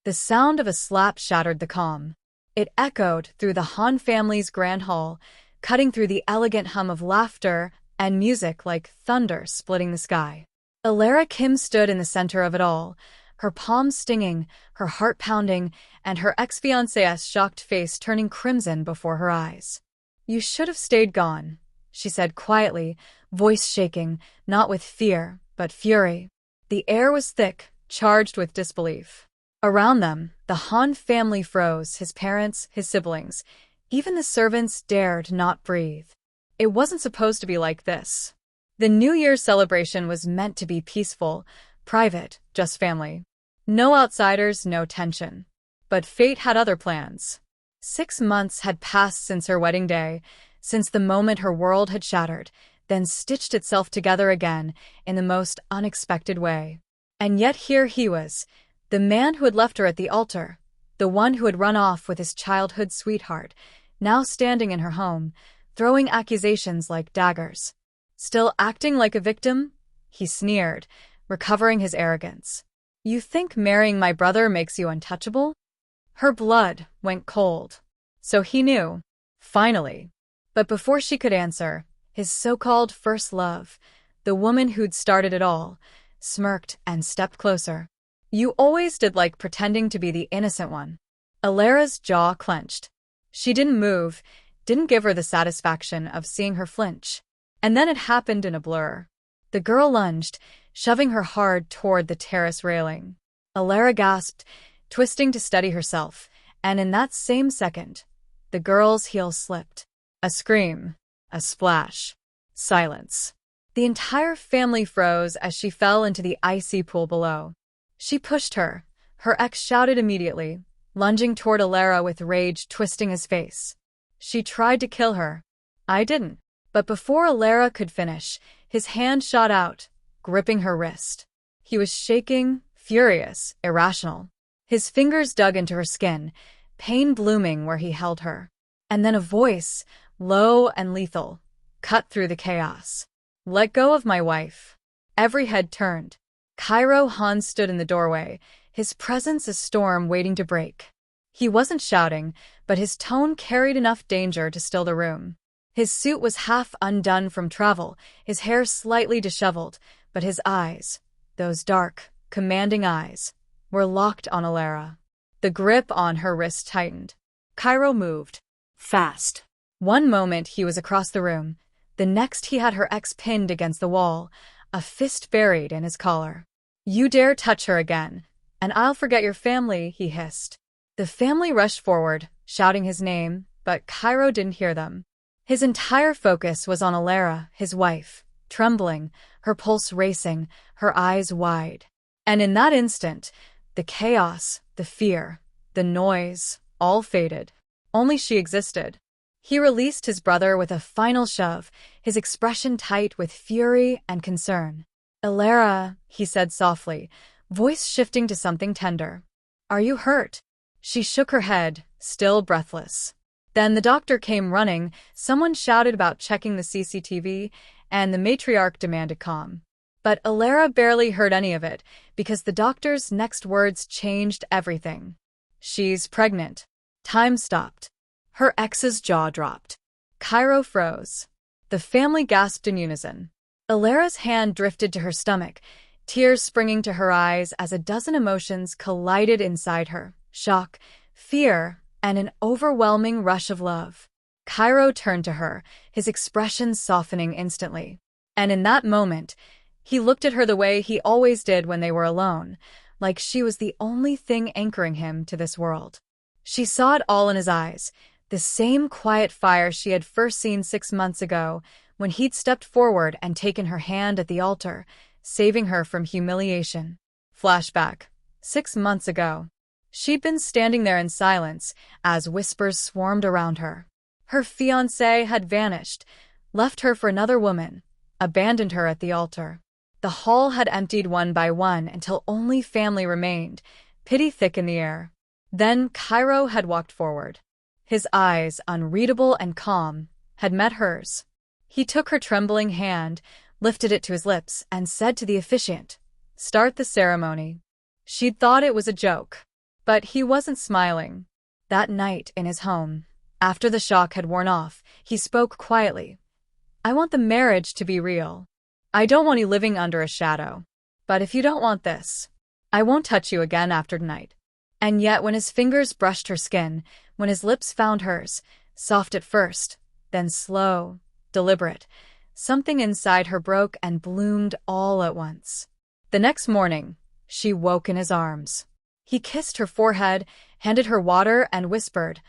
The sound of a slap shattered the calm. It echoed through the Han family's grand hall, cutting through the elegant hum of laughter and music like thunder splitting the sky. Elara Kim stood in the center of it all, her palms stinging, her heart pounding, and her ex-fiancé's shocked face turning crimson before her eyes. "You should have stayed gone," she said quietly, voice shaking, not with fear, but fury. The air was thick, charged with disbelief. Around them, the Han family froze, his parents, his siblings. Even the servants dared not breathe. It wasn't supposed to be like this. The New Year's celebration was meant to be peaceful, private, just family. No outsiders, no tension. But fate had other plans. 6 months had passed since her wedding day, since the moment her world had shattered, then stitched itself together again in the most unexpected way. And yet here he was, the man who had left her at the altar, the one who had run off with his childhood sweetheart, now standing in her home, throwing accusations like daggers. "Still acting like a victim?" he sneered, recovering his arrogance. "You think marrying my brother makes you untouchable?" Her blood went cold. So he knew. Finally. But before she could answer, his so-called first love, the woman who'd started it all, smirked and stepped closer. "You always did like pretending to be the innocent one." Elara's jaw clenched. She didn't move, didn't give her the satisfaction of seeing her flinch. And then it happened in a blur. The girl lunged, shoving her hard toward the terrace railing. Elara gasped, twisting to steady herself, and in that same second, the girl's heel slipped. A scream, a splash, silence. The entire family froze as she fell into the icy pool below. She pushed her. Her ex shouted immediately, lunging toward Elara with rage twisting his face. "She tried to kill her." "I didn't." But before Elara could finish, his hand shot out, gripping her wrist. He was shaking, furious, irrational. His fingers dug into her skin, pain blooming where he held her. And then a voice, low and lethal, cut through the chaos. "Let go of my wife." Every head turned. Cairo Han stood in the doorway, his presence a storm waiting to break. He wasn't shouting, but his tone carried enough danger to still the room. His suit was half undone from travel, his hair slightly disheveled, but his eyes, those dark, commanding eyes, were locked on Elara. The grip on her wrist tightened. Cairo moved. Fast. One moment he was across the room, the next he had her ex pinned against the wall, a fist buried in his collar. "You dare touch her again, and I'll forget your family," he hissed. The family rushed forward, shouting his name, but Cairo didn't hear them. His entire focus was on Elara, his wife, trembling, her pulse racing, her eyes wide. And in that instant, the chaos, the fear, the noise, all faded. Only she existed. He released his brother with a final shove, his expression tight with fury and concern. "Elara," he said softly, voice shifting to something tender. "Are you hurt?" She shook her head, still breathless. Then the doctor came running, someone shouted about checking the CCTV, and the matriarch demanded calm. But Elara barely heard any of it, because the doctor's next words changed everything. "She's pregnant." Time stopped. Her ex's jaw dropped. Cairo froze. The family gasped in unison. Elara's hand drifted to her stomach, tears springing to her eyes as a dozen emotions collided inside her: shock, fear, and an overwhelming rush of love. Cairo turned to her, his expression softening instantly. And in that moment, he looked at her the way he always did when they were alone, like she was the only thing anchoring him to this world. She saw it all in his eyes, the same quiet fire she had first seen 6 months ago, when he'd stepped forward and taken her hand at the altar, saving her from humiliation. Flashback. 6 months ago. She'd been standing there in silence as whispers swarmed around her. Her fiancé had vanished, left her for another woman, abandoned her at the altar. The hall had emptied one by one until only family remained, pity thick in the air. Then Cairo had walked forward. His eyes, unreadable and calm, had met hers. He took her trembling hand, lifted it to his lips, and said to the officiant, "Start the ceremony." She'd thought it was a joke. But he wasn't smiling. That night in his home, after the shock had worn off, he spoke quietly. I want the marriage to be real. I don't want you living under a shadow. But if you don't want this, I won't touch you again after tonight. And yet when his fingers brushed her skin, when his lips found hers, soft at first, then slow, deliberate, something inside her broke and bloomed all at once. The next morning, she woke in his arms. He kissed her forehead, handed her water, and whispered,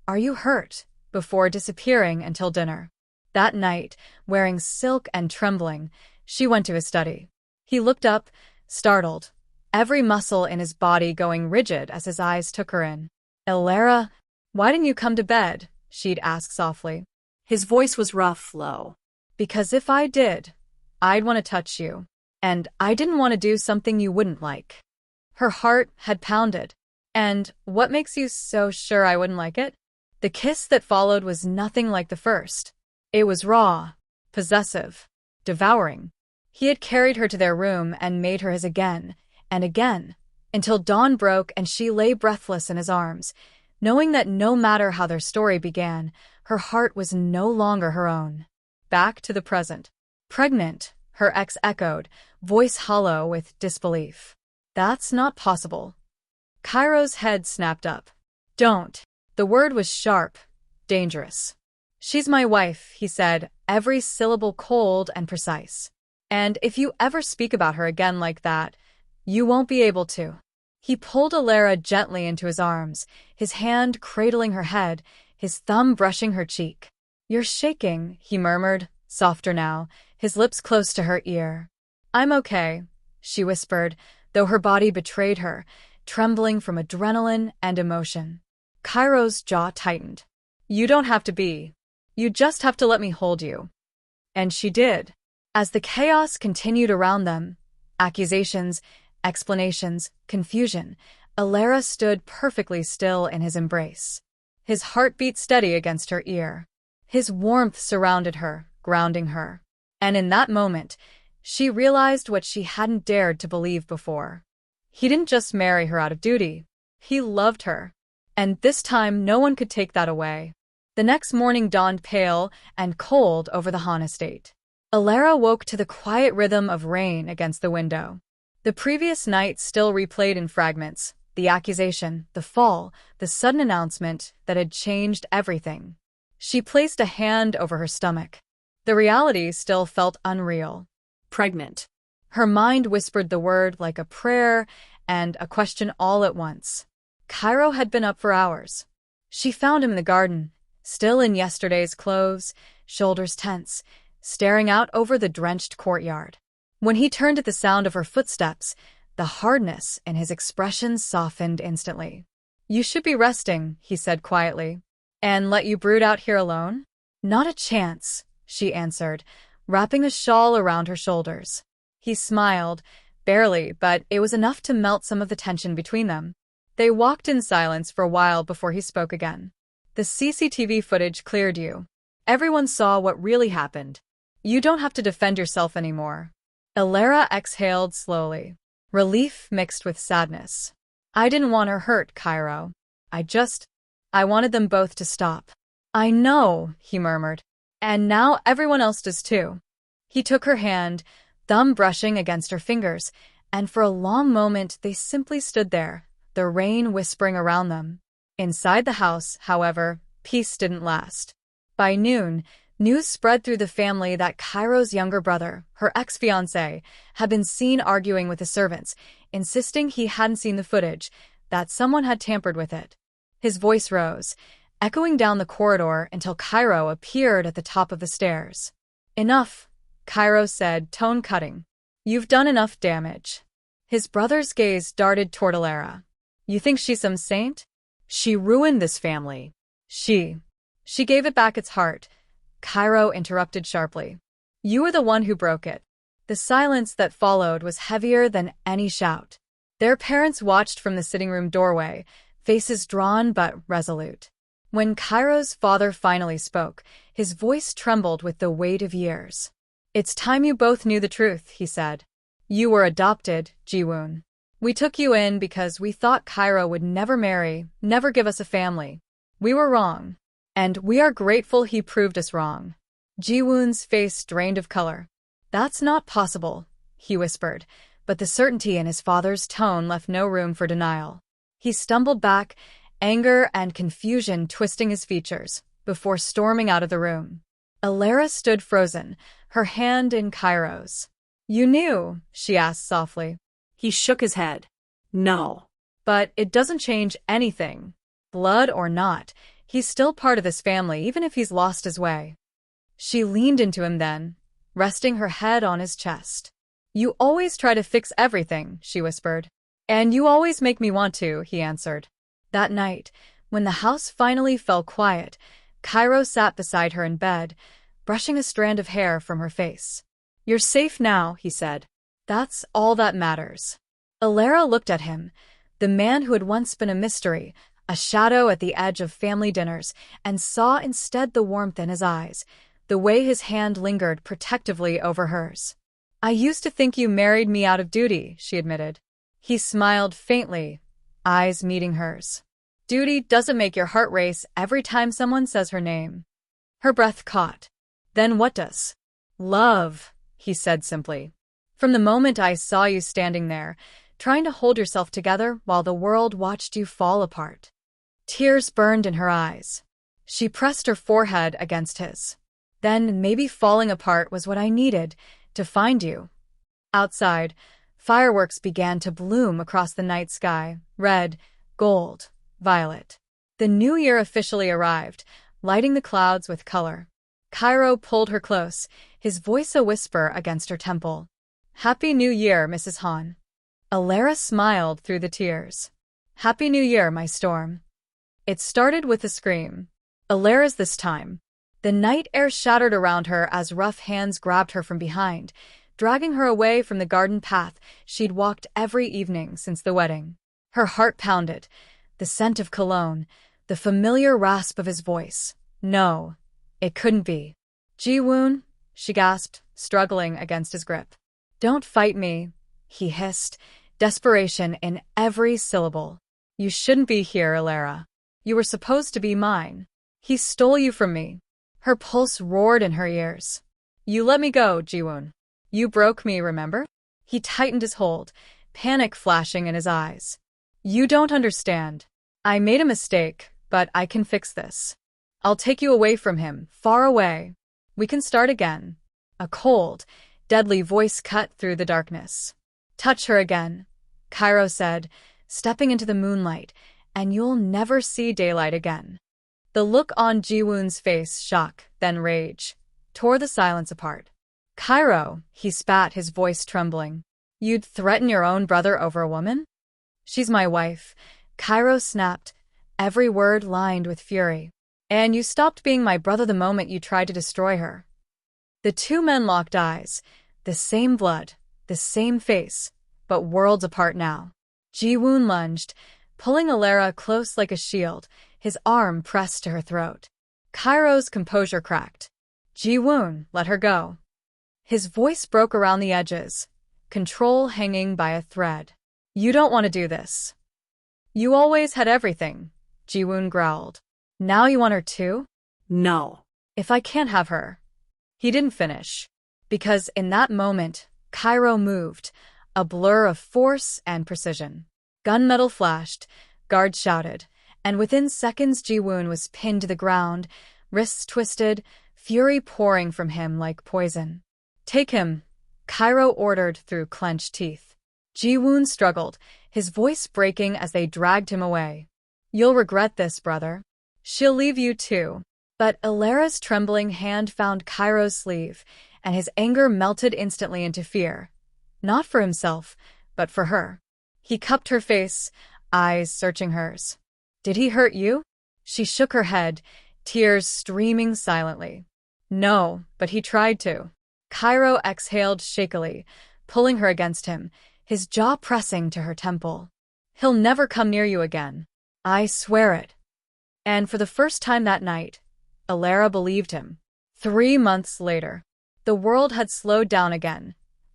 "Are you hurt?" before disappearing until dinner. That night, wearing silk and trembling, she went to his study. He looked up, startled, every muscle in his body going rigid as his eyes took her in. "Elara, why didn't you come to bed?" she'd ask softly. His voice was rough, low. "Because if I did, I'd want to touch you. And I didn't want to do something you wouldn't like." Her heart had pounded. "And what makes you so sure I wouldn't like it?" The kiss that followed was nothing like the first. It was raw, possessive, devouring. He had carried her to their room and made her his again, and again, until dawn broke and she lay breathless in his arms, knowing that no matter how their story began, her heart was no longer her own. Back to the present. "Pregnant," her ex echoed, voice hollow with disbelief. "That's not possible." Cairo's head snapped up. "Don't." The word was sharp, dangerous. "She's my wife," he said, every syllable cold and precise. "And if you ever speak about her again like that, you won't be able to." He pulled Elara gently into his arms, his hand cradling her head, his thumb brushing her cheek. "You're shaking," he murmured, softer now, his lips close to her ear. "I'm okay," she whispered, though her body betrayed her, trembling from adrenaline and emotion. Cairo's jaw tightened. "You don't have to be. You just have to let me hold you." And she did. As the chaos continued around them, accusations, explanations, confusion, Elara stood perfectly still in his embrace. His heart beat steady against her ear. His warmth surrounded her, grounding her. And in that moment, she realized what she hadn't dared to believe before. He didn't just marry her out of duty. He loved her. And this time no one could take that away. The next morning dawned pale and cold over the Han estate. Elara woke to the quiet rhythm of rain against the window. The previous night still replayed in fragments, the accusation, the fall, the sudden announcement that had changed everything. She placed a hand over her stomach. The reality still felt unreal. Pregnant. Her mind whispered the word like a prayer and a question all at once. Cairo had been up for hours. She found him in the garden, still in yesterday's clothes, shoulders tense, staring out over the drenched courtyard. When he turned at the sound of her footsteps, the hardness in his expression softened instantly. "You should be resting," he said quietly. "And let you brood out here alone?" "Not a chance," she answered, wrapping a shawl around her shoulders. He smiled, barely, but it was enough to melt some of the tension between them. They walked in silence for a while before he spoke again. "The CCTV footage cleared you. Everyone saw what really happened. You don't have to defend yourself anymore." Elara exhaled slowly, relief mixed with sadness. "I didn't want her hurt, Cairo. I wanted them both to stop." "I know," he murmured. "And now everyone else does too." He took her hand, thumb brushing against her fingers, and for a long moment they simply stood there, the rain whispering around them. Inside the house, however, peace didn't last. By noon, news spread through the family that Cairo's younger brother, her ex-fiancé, had been seen arguing with the servants, insisting he hadn't seen the footage, that someone had tampered with it. His voice rose, echoing down the corridor until Cairo appeared at the top of the stairs. "Enough," Cairo said, tone cutting. "You've done enough damage." His brother's gaze darted toward Elara. "You think she's some saint? She ruined this family. She gave it back its heart," Cairo interrupted sharply. "You were the one who broke it." The silence that followed was heavier than any shout. Their parents watched from the sitting room doorway, faces drawn but resolute. When Cairo's father finally spoke, his voice trembled with the weight of years. "It's time you both knew the truth," he said. "You were adopted, Jiwoon. We took you in because we thought Cairo would never marry, never give us a family. We were wrong. And we are grateful he proved us wrong. Ji-woon's face drained of color. That's not possible, he whispered, but the certainty in his father's tone left no room for denial. He stumbled back, anger and confusion twisting his features, before storming out of the room. Elara stood frozen, her hand in Cairo's. You knew, she asked softly. He shook his head. No. But it doesn't change anything. Blood or not, he's still part of this family even if he's lost his way. She leaned into him then, resting her head on his chest. You always try to fix everything, she whispered. And you always make me want to, he answered. That night, when the house finally fell quiet, Cairo sat beside her in bed, brushing a strand of hair from her face. You're safe now, he said. That's all that matters. Elara looked at him, the man who had once been a mystery, a shadow at the edge of family dinners, and saw instead the warmth in his eyes, the way his hand lingered protectively over hers. I used to think you married me out of duty, she admitted. He smiled faintly, eyes meeting hers. Duty doesn't make your heart race every time someone says her name. Her breath caught. Then what does? Love, he said simply. From the moment I saw you standing there, trying to hold yourself together while the world watched you fall apart. Tears burned in her eyes. She pressed her forehead against his. Then maybe falling apart was what I needed to find you. Outside, fireworks began to bloom across the night sky, red, gold, violet. The new year officially arrived, lighting the clouds with color. Cairo pulled her close, his voice a whisper against her temple. Happy New Year, Mrs. Han. Elara smiled through the tears. Happy New Year, my storm. It started with a scream. Elara's this time. The night air shattered around her as rough hands grabbed her from behind, dragging her away from the garden path she'd walked every evening since the wedding. Her heart pounded, the scent of cologne, the familiar rasp of his voice. No, it couldn't be. Ji-woon, she gasped, struggling against his grip. Don't fight me, he hissed, desperation in every syllable. You shouldn't be here, Elara. You were supposed to be mine. He stole you from me. Her pulse roared in her ears. You let me go, Ji-woon. You broke me, remember? He tightened his hold, panic flashing in his eyes. You don't understand. I made a mistake, but I can fix this. I'll take you away from him, far away. We can start again. A cold, deadly voice cut through the darkness. Touch her again, Cairo said, stepping into the moonlight, and you'll never see daylight again. The look on Ji-woon's face, shock, then rage, tore the silence apart. Cairo, he spat, his voice trembling. You'd threaten your own brother over a woman? She's my wife, Cairo snapped, every word lined with fury. And you stopped being my brother the moment you tried to destroy her. The two men locked eyes, the same blood, the same face, but worlds apart now. Ji-woon lunged, pulling Elara close like a shield, his arm pressed to her throat. Cairo's composure cracked. Ji-woon, let her go. His voice broke around the edges, control hanging by a thread. You don't want to do this. You always had everything, Ji-woon growled. Now you want her too? No. If I can't have her. He didn't finish. Because in that moment, Cairo moved, a blur of force and precision. Gunmetal flashed, guards shouted, and within seconds Ji-woon was pinned to the ground, wrists twisted, fury pouring from him like poison. Take him, Cairo ordered through clenched teeth. Ji-woon struggled, his voice breaking as they dragged him away. You'll regret this, brother. She'll leave you too. But Elara's trembling hand found Cairo's sleeve, and his anger melted instantly into fear. Not for himself, but for her. He cupped her face, eyes searching hers. Did he hurt you? She shook her head, tears streaming silently. No, but he tried to. Cairo exhaled shakily, pulling her against him, his jaw pressing to her temple. He'll never come near you again. I swear it. And for the first time that night, Elara believed him. 3 months later, the world had slowed down again.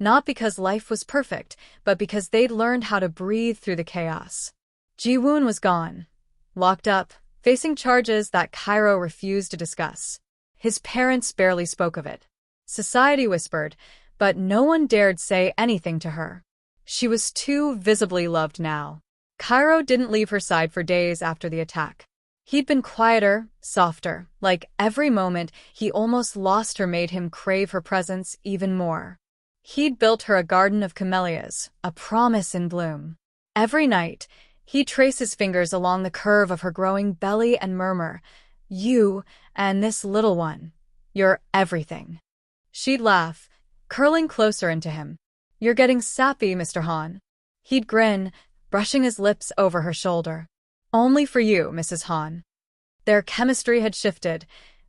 Not because life was perfect, but because they'd learned how to breathe through the chaos. Ji-woon was gone, locked up, facing charges that Cairo refused to discuss. His parents barely spoke of it. Society whispered, but no one dared say anything to her. She was too visibly loved now. Cairo didn't leave her side for days after the attack. He'd been quieter, softer, like every moment he almost lost her made him crave her presence even more. He'd built her a garden of camellias, a promise in bloom. Every night, he'd trace his fingers along the curve of her growing belly and murmur, "You and this little one, you're everything." She'd laugh, curling closer into him. "You're getting sappy, Mr. Han." He'd grin, brushing his lips over her shoulder. "Only for you, Mrs. Han." Their chemistry had shifted,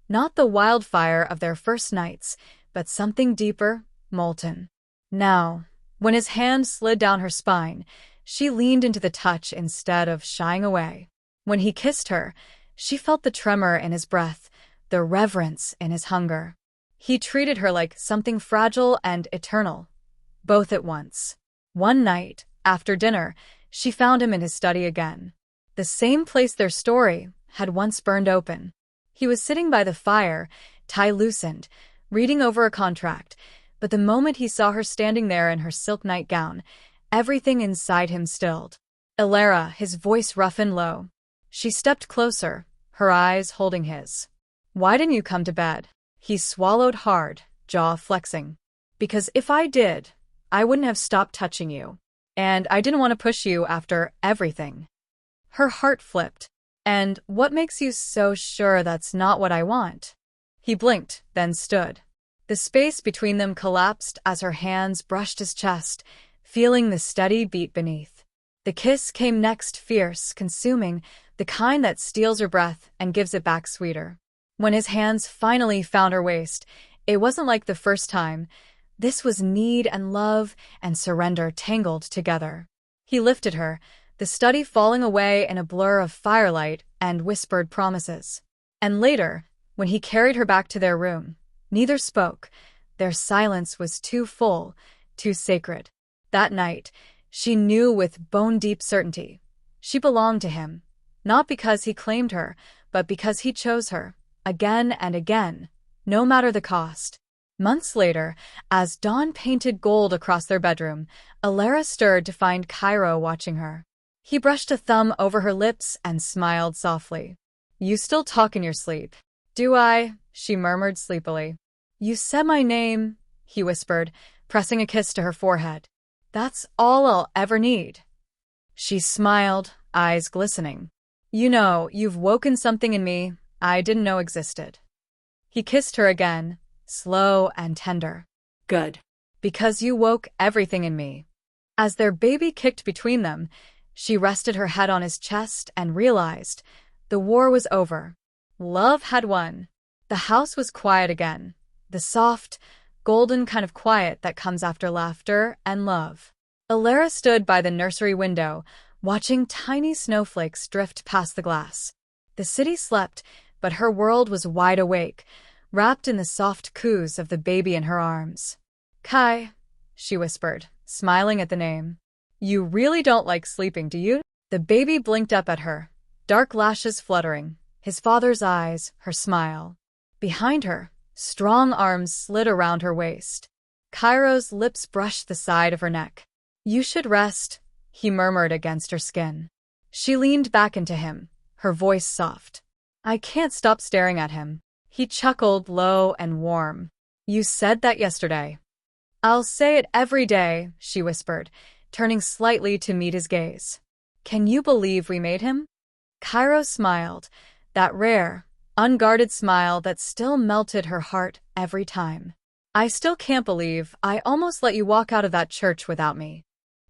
not the wildfire of their first nights, but something deeper, molten. Now, when his hand slid down her spine, she leaned into the touch instead of shying away. When he kissed her, she felt the tremor in his breath, the reverence in his hunger. He treated her like something fragile and eternal, both at once. One night, after dinner, she found him in his study again. The same place their story had once burned open. He was sitting by the fire, tie loosened, reading over a contract, but the moment he saw her standing there in her silk nightgown, everything inside him stilled. "Elara," his voice rough and low. She stepped closer, her eyes holding his. "Why didn't you come to bed?" He swallowed hard, jaw flexing. "Because if I did, I wouldn't have stopped touching you. And I didn't want to push you after everything." Her heart flipped. "And what makes you so sure that's not what I want?" He blinked, then stood. The space between them collapsed as her hands brushed his chest, feeling the steady beat beneath. The kiss came next, fierce, consuming, the kind that steals her breath and gives it back sweeter. When his hands finally found her waist, it wasn't like the first time. This was need and love and surrender tangled together. He lifted her, the study falling away in a blur of firelight and whispered promises. And later, when he carried her back to their room, neither spoke. Their silence was too full, too sacred. That night, she knew with bone-deep certainty. She belonged to him, not because he claimed her, but because he chose her, again and again, no matter the cost. Months later, as dawn painted gold across their bedroom, Elara stirred to find Cairo watching her. He brushed a thumb over her lips and smiled softly. "You still talk in your sleep." "Do I?" she murmured sleepily. "You said my name," he whispered, pressing a kiss to her forehead. "That's all I'll ever need." She smiled, eyes glistening. "You know, you've woken something in me I didn't know existed." He kissed her again, slow and tender. Good. "Because you woke everything in me." As their baby kicked between them, she rested her head on his chest and realized the war was over. Love had won. The house was quiet again, the soft, golden kind of quiet that comes after laughter and love. Elara stood by the nursery window, watching tiny snowflakes drift past the glass. The city slept, but her world was wide awake, wrapped in the soft coos of the baby in her arms. "Kai," she whispered, smiling at the name. "You really don't like sleeping, do you?" The baby blinked up at her, dark lashes fluttering, his father's eyes, her smile. Behind her, strong arms slid around her waist. Cairo's lips brushed the side of her neck. "You should rest," he murmured against her skin. She leaned back into him, her voice soft. "I can't stop staring at him." He chuckled low and warm. "You said that yesterday." "I'll say it every day," she whispered, turning slightly to meet his gaze. "Can you believe we made him?" Cairo smiled, that rare, unguarded smile that still melted her heart every time. "I still can't believe I almost let you walk out of that church without me."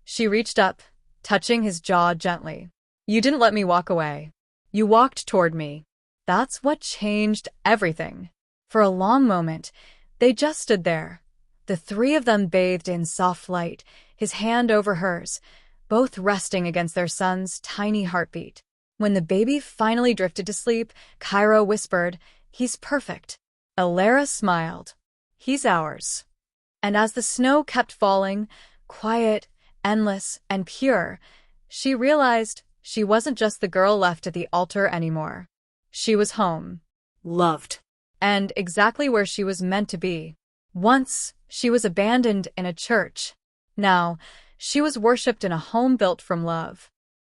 She reached up, touching his jaw gently. "You didn't let me walk away. You walked toward me." That's what changed everything. For a long moment, they just stood there, the three of them bathed in soft light, his hand over hers, both resting against their son's tiny heartbeat. When the baby finally drifted to sleep, Cairo whispered, "He's perfect." Elara smiled. "He's ours." And as the snow kept falling, quiet, endless, and pure, she realized she wasn't just the girl left at the altar anymore. She was home. Loved. And exactly where she was meant to be. Once, she was abandoned in a church. Now, she was worshipped in a home built from love.